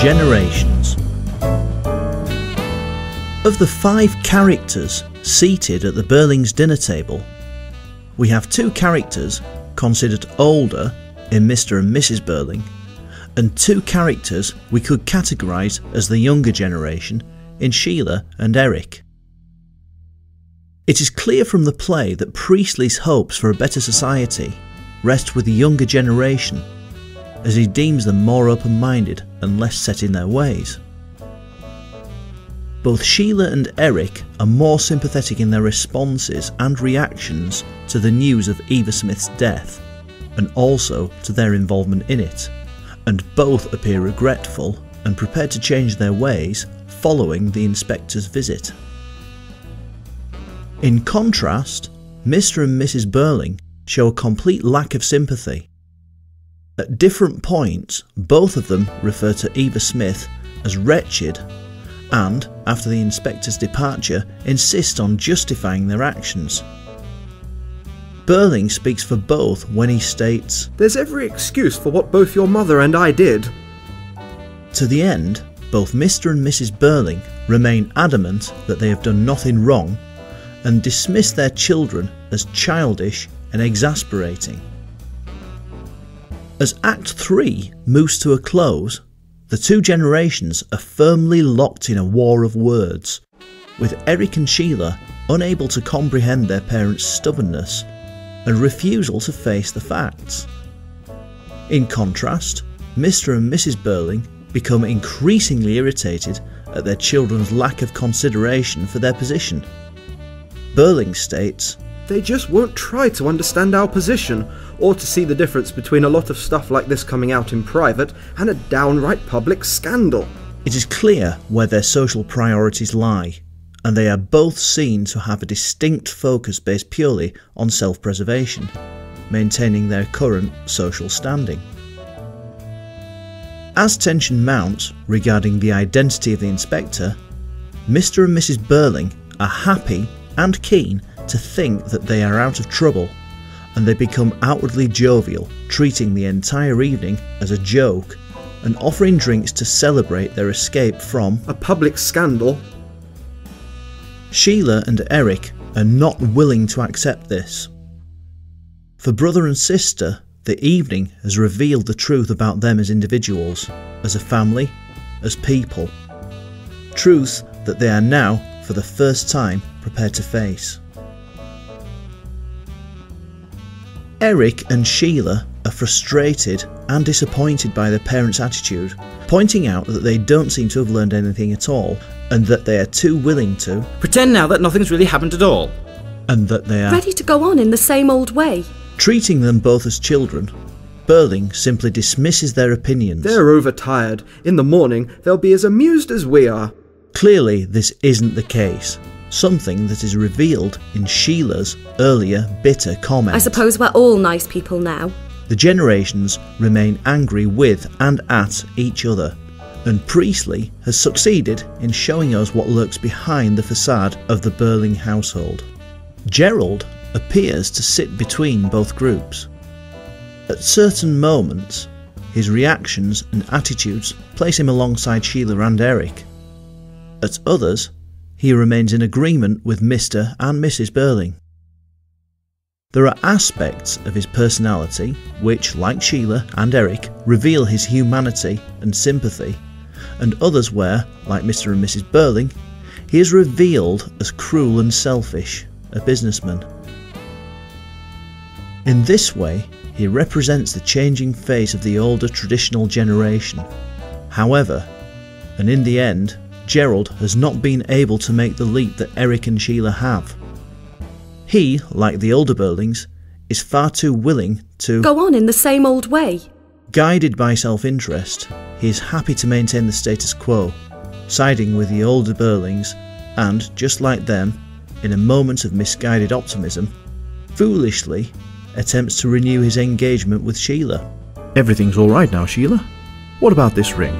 Generations. Of the 5 characters seated at the Burlings' dinner table, we have 2 characters considered older in Mr. and Mrs. Burling, and 2 characters we could categorise as the younger generation in Sheila and Eric. It is clear from the play that Priestley's hopes for a better society rest with the younger generation, as he deems them more open-minded and less set in their ways. Both Sheila and Eric are more sympathetic in their responses and reactions to the news of Eva Smith's death, and also to their involvement in it, and both appear regretful and prepared to change their ways following the inspector's visit. In contrast, Mr. and Mrs. Burling show a complete lack of sympathy. At different points, both of them refer to Eva Smith as wretched, and, after the inspector's departure, insist on justifying their actions. Burling speaks for both when he states, "There's every excuse for what both your mother and I did." To the end, both Mr. and Mrs. Burling remain adamant that they have done nothing wrong, and dismiss their children as childish and exasperating. As Act 3 moves to a close, the 2 generations are firmly locked in a war of words, with Eric and Sheila unable to comprehend their parents' stubbornness and refusal to face the facts. In contrast, Mr. and Mrs. Burling become increasingly irritated at their children's lack of consideration for their position. Burling states, "They just won't try to understand our position, or to see the difference between a lot of stuff like this coming out in private and a downright public scandal." It is clear where their social priorities lie, and they are both seen to have a distinct focus based purely on self-preservation, maintaining their current social standing. As tension mounts regarding the identity of the inspector, Mr. and Mrs. Burling are happy and keen to think that they are out of trouble, and they become outwardly jovial, treating the entire evening as a joke and offering drinks to celebrate their escape from a public scandal. Sheila and Eric are not willing to accept this. For brother and sister, the evening has revealed the truth about them as individuals, as a family, as people. Truth that they are now, for the first time, prepared to face. Eric and Sheila are frustrated and disappointed by their parents' attitude, pointing out that they don't seem to have learned anything at all, and that they are too willing to pretend now that nothing's really happened at all, and that they are ready to go on in the same old way. Treating them both as children, Burling simply dismisses their opinions. "They're overtired. In the morning, they'll be as amused as we are." Clearly, this isn't the case, something that is revealed in Sheila's earlier bitter comment. I suppose we're all nice people now. The generations remain angry with and at each other, and Priestley has succeeded in showing us what lurks behind the facade of the Burling household. Gerald appears to sit between both groups. At certain moments, his reactions and attitudes place him alongside Sheila and Eric. At others, he remains in agreement with Mr. and Mrs. Burling. There are aspects of his personality which, like Sheila and Eric, reveal his humanity and sympathy, and others where, like Mr. and Mrs. Burling, he is revealed as cruel and selfish, a businessman. In this way, he represents the changing face of the older traditional generation. However, and in the end, Gerald has not been able to make the leap that Eric and Sheila have. He, like the older Burlings, is far too willing to go on in the same old way. Guided by self-interest, he is happy to maintain the status quo, siding with the older Burlings and, just like them, in a moment of misguided optimism, foolishly attempts to renew his engagement with Sheila. "Everything's all right now, Sheila. What about this ring?"